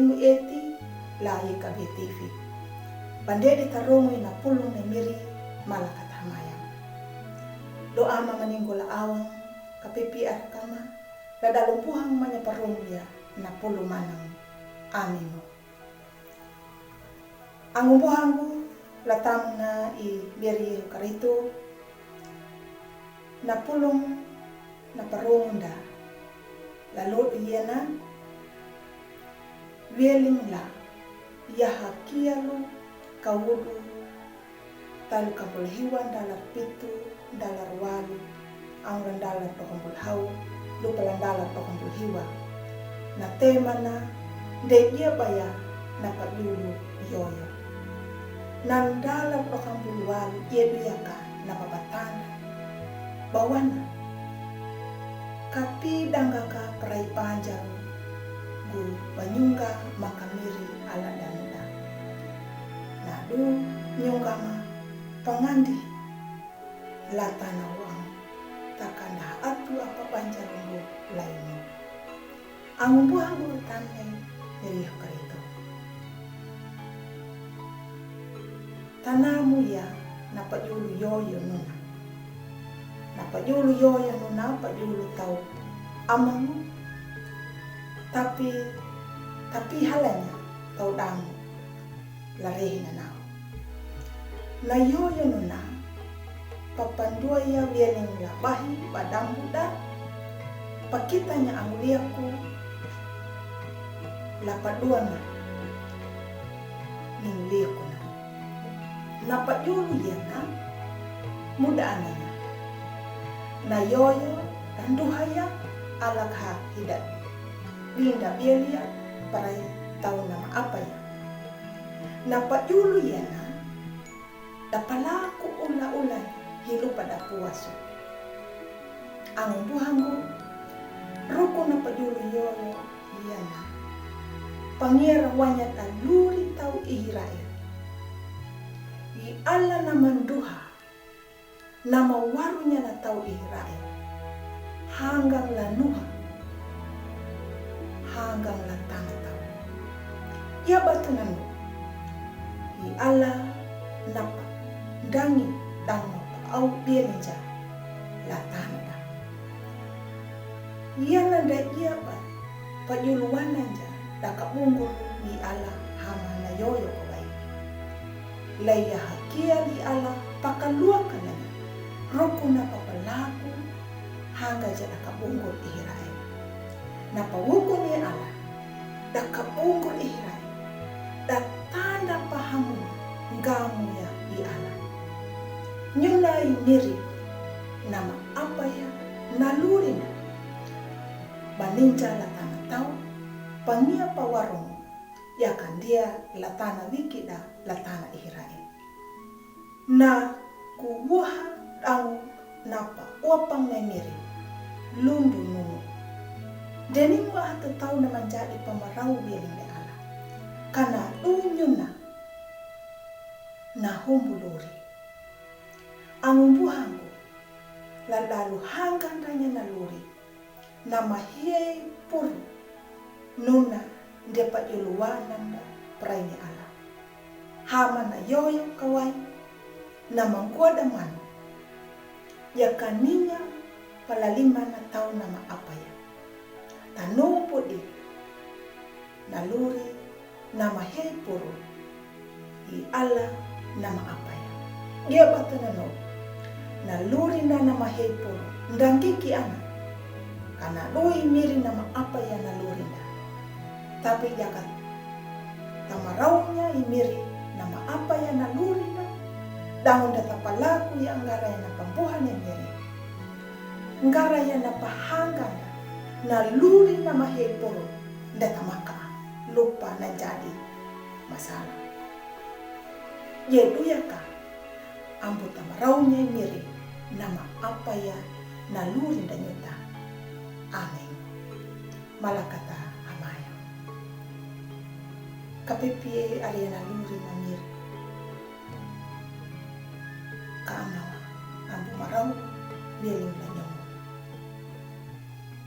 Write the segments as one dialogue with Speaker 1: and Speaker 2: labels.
Speaker 1: hingu eti la YKB TV. Bandedi tarungu na pulung na miri malakat hamayang. Doa maninggola awang kapipi arakama la dalumpuhang manya parungya na pulu manang amin mo. Ang umpuhangu latam na i beri karito na pulong na parungda lalu iya na weling la yahakialu kawudu talu kabul hiwan dalar pitu dalar walu angran dalar tokombul hau lupalan dalar tokombul hiwa na tema na de iya baya na pagulu yoyo nan dalar tokombul walu iya biyaka na pabatana bawana kapi danggaka perai panjang gu banyungga makamiri ala danunda nadu nyunggama pangandi latana wang takanda atu apa panjalungu lainmu ang buah guru tanay dari karito tanamu ya napajulu yoyo nuna napajulu yoyo nuna napajulu tau amamu tapi halanya tau damu larehi na nao na yoyo nuna papandua ya wieneng labahi badang buda pakitanya anguliaku lapadua na ninguliaku na napajulu ya na muda ananya na yoyo dan duhaya alakha hidat Linda Belia para tahu nama apa ya. Napa dulu ya na, dapalaku ula-ula hilu pada puasu. Ang buhangu, ruko napa dulu yoyo ya na. Pangira wanya taluri tau Israel. I ala naman duha, nama warunya na tau Israel. Hanggang lanuha. Hanggang lantana tau. Ya batu nanu. I ala napa dangi dang mapa au bienja lantana da. Ia nanda ia ba pajuluan nanja da kabunggur i ala hama na yoyo kabai. Laya hakia di ala pakalua kananya. Roku napa pelaku hangga jada kabunggur Israel. Napawugo ni ala dakabungol Israel da tanda pahamu ngamu ya i ala nyunai miri nama apa ya naluri na baninja latana tau pangia pawarong ya kan dia latana wikida latana Israel na kuwaha ang napa wapang na miri lundu nunu Deni mo ato tau na menjadi pemarau biling le ala. Kana unyuna na humbuluri. Ang buhangu lalalu hanggang ranya naluri. Na mahiyay puru nuna depat yuluwanan na pray ni ala. Hama na yoyo kaway na mangkuada man. Ya kaninya palalima na tau na maapaya. Tanu pudi naluri nama hepuru i ala nama apa ya dia batu nano naluri na nama hepuru ndang kiki ana kana doi miri nama apa ya naluri na tapi jakat tamaraunya i miri nama apa ya naluri na dangun data palaku ya anggara ya na pampuhan ya miri anggara ya na pahangga na luri na maheporo data maka lupa na jadi masalah. Yedu ya ka ambu tamaraunya miri nama apa ya na luri dan nyuta. Amin. Malakata amaya. Kapipi aliana luri na miri. Kaamawa ambu marau biling na nyomo.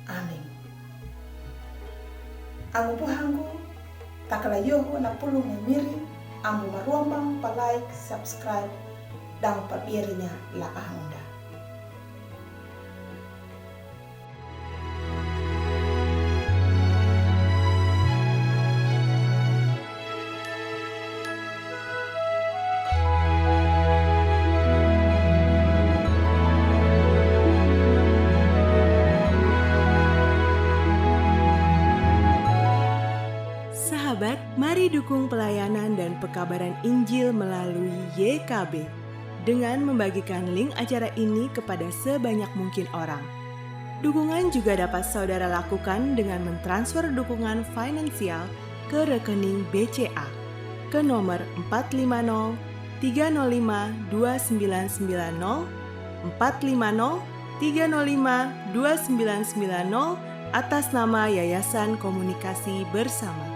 Speaker 1: Amin. Ang upuhangu takalayoho na pulong na miri, ambo maruamang pa-like, subscribe, dan pabirinya la ahanda.
Speaker 2: Sahabat, mari dukung pelayanan dan pekabaran Injil melalui YKB dengan membagikan link acara ini kepada sebanyak mungkin orang. Dukungan juga dapat saudara lakukan dengan mentransfer dukungan finansial ke rekening BCA ke nomor 450 305 2990 450 305 2990 atas nama Yayasan Komunikasi Bersama.